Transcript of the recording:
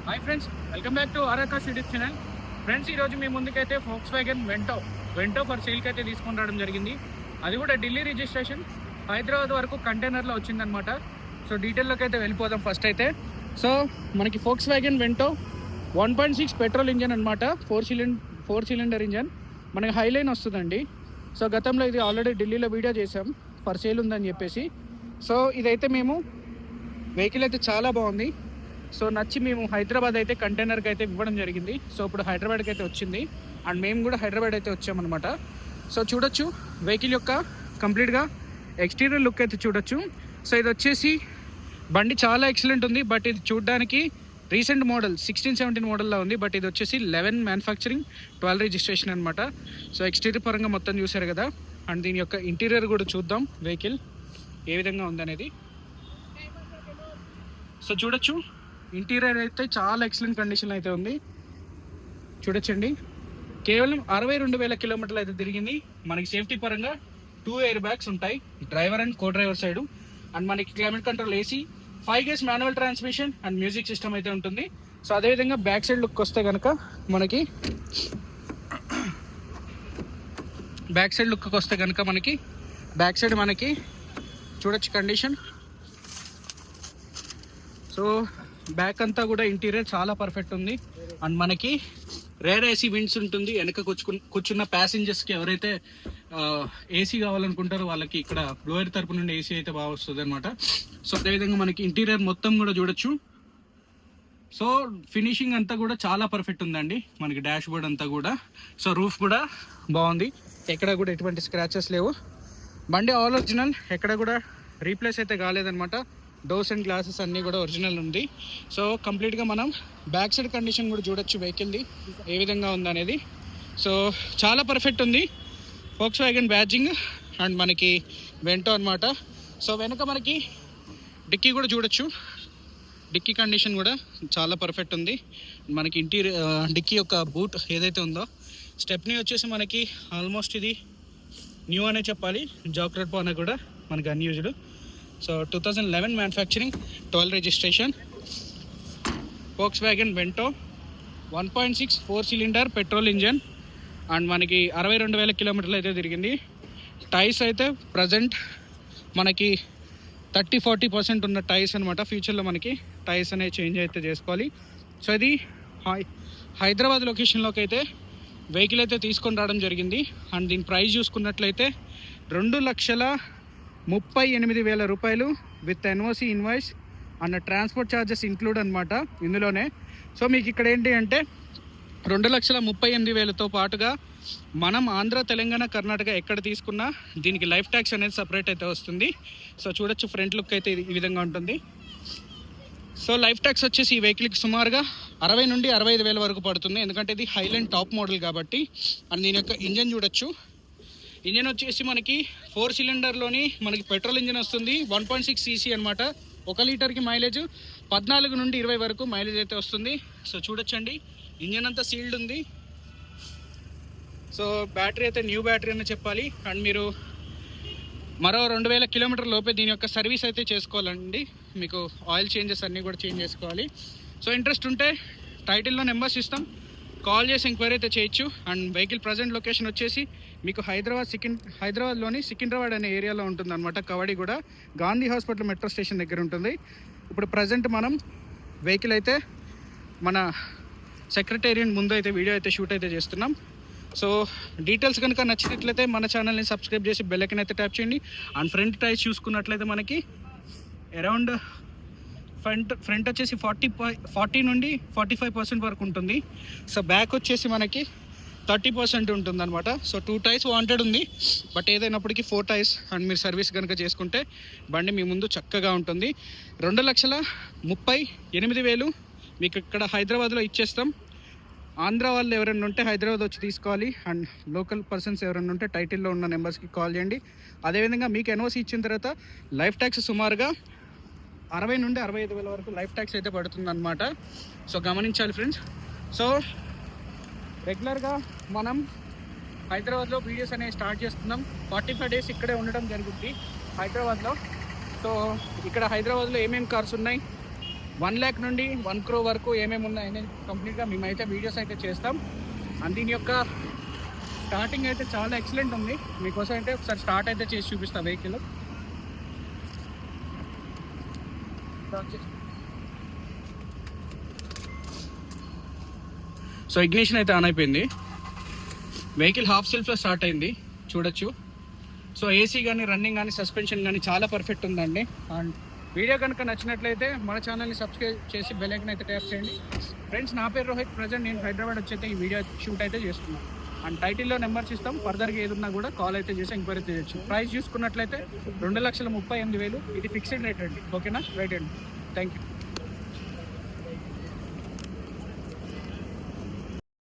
Hi friends, welcome back to ఆర్ఆర్కాస్ YouTube channel. Friends, ఈరోజు మీ ముందుకైతే Volkswagen వెంటో ఫర్ సేల్కి అయితే తీసుకొని రావడం జరిగింది. అది కూడా ఢిల్లీ రిజిస్ట్రేషన్, హైదరాబాద్ వరకు కంటైనర్లో వచ్చిందనమాట. సో డీటెయిల్లోకి అయితే వెళ్ళిపోదాం. ఫస్ట్ అయితే సో మనకి Volkswagen వెంటో 1.6 పెట్రోల్ ఇంజన్ అనమాట. ఫోర్ సిలిండర్ ఇంజన్ మనకి హైలైన్ వస్తుందండి. సో గతంలో ఇది ఆల్రెడీ ఢిల్లీలో వీడియో చేసాం, ఫర్ సేల్ ఉందని చెప్పేసి. సో ఇదైతే మేము వెహికల్ అయితే చాలా బాగుంది. సో నచ్చి మేము హైదరాబాద్ అయితే కంటైనర్కి అయితే ఇవ్వడం జరిగింది. సో ఇప్పుడు హైదరాబాద్కి అయితే వచ్చింది అండ్ మేము కూడా హైదరాబాద్ అయితే వచ్చామన్నమాట. సో చూడొచ్చు వెహికల్ యొక్క కంప్లీట్గా ఎక్స్టీరియర్ లుక్ అయితే చూడొచ్చు. సో ఇది వచ్చేసి బండి చాలా ఎక్సలెంట్ ఉంది. బట్ ఇది చూడడానికి రీసెంట్ మోడల్ 16-17 మోడల్లో ఉంది. బట్ ఇది వచ్చేసి 11 మ్యానుఫ్యాక్చరింగ్ 12 రిజిస్ట్రేషన్ అనమాట. సో ఎక్స్టీరియర్ పరంగా మొత్తం చూసారు కదా. అండ్ దీని యొక్క ఇంటీరియర్ కూడా చూద్దాం, వెహికల్ ఏ విధంగా ఉందనేది. సో చూడొచ్చు ఇంటీరియర్ అయితే చాలా ఎక్సలెంట్ కండిషన్ అయితే ఉంది. చూడొచ్చండి, కేవలం 62,000 కిలోమీటర్లు అయితే తిరిగింది. మనకి సేఫ్టీ పరంగా 2 ఎయిర్ బ్యాగ్స్ ఉంటాయి, driver and co driver side. And మనకి climate control AC, 5 gears manual transmission and music system అయితే ఉంటుంది. సో అదేవిధంగా బ్యాక్ సైడ్ లుక్ వస్తే కనుక మనకి బ్యాక్ సైడ్ మనకి చూడొచ్చు కండిషన్. సో బ్యాక్ అంతా కూడా ఇంటీరియర్ చాలా పర్ఫెక్ట్ ఉంది. అండ్ మనకి రేర్ ఏసీ విండ్స్ ఉంటుంది. వెనక కూర్చున్న ప్యాసింజర్స్కి ఎవరైతే ఏసీ కావాలనుకుంటారో వాళ్ళకి ఇక్కడ బ్లోయర్ తరపు నుండి ఏసీ అయితే బాగా వస్తుంది అనమాట. సో అదేవిధంగా మనకి ఇంటీరియర్ మొత్తం కూడా చూడొచ్చు. సో ఫినిషింగ్ అంతా కూడా చాలా పర్ఫెక్ట్ ఉందండి. మనకి డాష్ బోర్డ్ అంతా కూడా. సో రూఫ్ కూడా బాగుంది, ఎక్కడ కూడా ఎటువంటి స్క్రాచెస్ లేవు. బండి ఆల్ ఒరిజినల్, ఎక్కడ కూడా రీప్లేస్ అయితే కాలేదనమాట. డోర్స్ అండ్ గ్లాసెస్ అన్నీ కూడా ఒరిజినల్ ఉంది. సో కంప్లీట్గా మనం బ్యాక్ సైడ్ కండిషన్ కూడా చూడొచ్చు వెహికల్ది ఏ విధంగా ఉందనేది. సో చాలా పర్ఫెక్ట్ ఉంది. Volkswagen బ్యాడ్జింగ్ అండ్ మనకి వెంటో అనమాట. సో వెనక మనకి డిక్కీ కూడా చూడొచ్చు, డిక్కీ కండిషన్ కూడా చాలా పర్ఫెక్ట్ ఉంది. మనకి డిక్కీ యొక్క బూట్ ఏదైతే ఉందో, స్టెప్నీ వచ్చేసి మనకి ఆల్మోస్ట్ ఇది న్యూ అనే చెప్పాలి. జాక్రెట్ పోనా కూడా మనకి unused. So 2011 manufacturing 12 registration Volkswagen Vento 1.6 4 cylinder petrol engine. And మనకి 62,000 కిలోమీటర్లు అయితే తిరిగింది. టైర్స్ అయితే ప్రజెంట్ మనకి 30-40% ఉన్న టైర్స్ అనమాట. ఫ్యూచర్లో మనకి టైర్స్ అనేవి చేంజ్ అయితే చేసుకోవాలి. సో ఇది హైదరాబాద్ లొకేషన్లోకి అయితే వెహికల్ అయితే తీసుకొని రావడం జరిగింది. అండ్ దీని ప్రైస్ చూసుకున్నట్లయితే 2,38,000 రూపాయలు విత్ ఎన్ఓసి ఇన్వాయిస్ అన్న ట్రాన్స్పోర్ట్ ఛార్జెస్ ఇంక్లూడ్ అనమాట ఇందులోనే. సో మీకు ఇక్కడ ఏంటి అంటే 2,38,000తో పాటుగా మనం ఆంధ్ర, తెలంగాణ, కర్ణాటక ఎక్కడ తీసుకున్నా దీనికి లైఫ్ ట్యాక్స్ అనేది సపరేట్ అయితే వస్తుంది. సో చూడొచ్చు ఫ్రంట్ లుక్ అయితే ఈ విధంగా ఉంటుంది. సో లైఫ్ ట్యాక్స్ వచ్చేసి ఈ వెహికల్కి సుమారుగా 60,000 నుండి 65,000 వరకు పడుతుంది. ఎందుకంటే ఇది హైలైన్ టాప్ మోడల్ కాబట్టి. అండ్ దీని యొక్క ఇంజన్ చూడొచ్చు. ఇంజన్ వచ్చేసి మనకి 4 సిలిండర్లోని మనకి పెట్రోల్ ఇంజన్ వస్తుంది. 1.6 cc అనమాట. 1 లీటర్కి మైలేజ్ 14 నుండి 20 వరకు మైలేజ్ అయితే వస్తుంది. సో చూడొచ్చండి, ఇంజన్ అంతా సీల్డ్ ఉంది. సో బ్యాటరీ అయితే న్యూ బ్యాటరీ అని చెప్పాలి. అండ్ మీరు మరో 2,000 కిలోమీటర్ లోపే దీని యొక్క సర్వీస్ అయితే చేసుకోవాలండి. మీకు ఆయిల్ చేంజెస్ అన్నీ కూడా చేంజ్ చేసుకోవాలి. సో ఇంట్రెస్ట్ ఉంటే టైటిల్లో నెంబర్స్ ఇస్తాం, కాల్ చేసి ఎంక్వైరీ అయితే చేయొచ్చు. అండ్ వెహికల్ ప్రజెంట్ లొకేషన్ వచ్చేసి మీకు హైదరాబాద్లోని సికింద్రాబాద్ అనే ఏరియాలో ఉంటుంది అనమాట. కవడి కూడా గాంధీ హాస్పిటల్ మెట్రో స్టేషన్ దగ్గర ఉంటుంది. ఇప్పుడు ప్రజెంట్ మనం వెహికల్ అయితే మన సెక్రటేరియట్ ముందు అయితే వీడియో అయితే షూట్ అయితే చేస్తున్నాం. సో డీటెయిల్స్ కనుక నచ్చినట్లయితే మన ఛానల్ని సబ్స్క్రైబ్ చేసి బెల్ ఐకాన్ అయితే ట్యాప్ చేయండి. అండ్ ఫ్రంట్ టైర్స్ చూసుకున్నట్లయితే మనకి అరౌండ్ ఫ్రంట్ వచ్చేసి 40 నుండి 45% వరకు ఉంటుంది. సో బ్యాక్ వచ్చేసి మనకి 30% ఉంటుంది అనమాట. సో 2 టైర్స్ వాంటెడ్ ఉంది. బట్ ఏదైనప్పటికీ 4 టైర్స్ అండ్ మీరు సర్వీస్ కనుక చేసుకుంటే బండి మీ ముందు చక్కగా ఉంటుంది. 2,38,000 మీకు ఇక్కడ హైదరాబాద్లో ఇచ్చేస్తాం. ఆంధ్ర వాళ్ళు ఎవరైనా ఉంటే హైదరాబాద్ వచ్చి తీసుకోవాలి. అండ్ లోకల్ పర్సన్స్ ఎవరైనా ఉంటే టైటిల్లో ఉన్న నెంబర్స్కి కాల్ చేయండి. అదేవిధంగా మీకు ఎన్ఓసి ఇచ్చిన తర్వాత లైఫ్ ట్యాక్స్ సుమారుగా 60,000 నుండి 65,000 వరకు లైఫ్ ట్యాక్స్ అయితే పడుతుంది అనమాట. సో గమనించాలి ఫ్రెండ్స్. సో రెగ్యులర్గా మనం హైదరాబాద్లో వీడియోస్ అనేవి స్టార్ట్ చేస్తున్నాం. 45 డేస్ ఇక్కడే ఉండడం జరుగుతుంది హైదరాబాద్లో. సో ఇక్కడ హైదరాబాద్లో ఏమేమి కార్స్ ఉన్నాయి, 1 lakh నుండి 1 crore వరకు ఏమేమి ఉన్నాయని కంప్లీట్గా మేమైతే వీడియోస్ అయితే చేస్తాం. అండ్ దీని యొక్క స్టార్టింగ్ అయితే చాలా ఎక్సలెంట్ ఉంది. మీకోసం అయితే ఒకసారి స్టార్ట్ అయితే చేసి చూపిస్తాను వెహికల్. సో ఇగ్నిషన్ అయితే ఆన్ అయిపోయింది. వెహికల్ హాఫ్ సెల్ఫ్లో స్టార్ట్ అయింది చూడొచ్చు. సో ఏసీ కానీ రన్నింగ్ కానీ సస్పెన్షన్ కానీ చాలా పర్ఫెక్ట్ ఉందండి. అండ్ వీడియో కనుక నచ్చినట్లయితే మన ఛానల్ని సబ్స్క్రైబ్ చేసి బెల్ ఐకాన్ అయితే ట్యాప్ చేయండి. ఫ్రెండ్స్, నా పేరు రోహిత్. ప్రజెంట్ నేను హైదరాబాద్ వచ్చి అయితే ఈ వీడియో షూట్ అయితే చేస్తున్నాను. అండ్ టైటిల్లో నెంబర్స్ ఇస్తాం. ఫర్దర్గా ఏదున్నా కూడా కాల్ అయితే చేసి ఎంక్వైరీ చేయొచ్చు. ప్రైస్ చూసుకున్నట్లయితే 2,38,000 ఇది ఫిక్స్డ్ రేట్ అండి. ఓకేనా? రైట్ అండి. Thank you.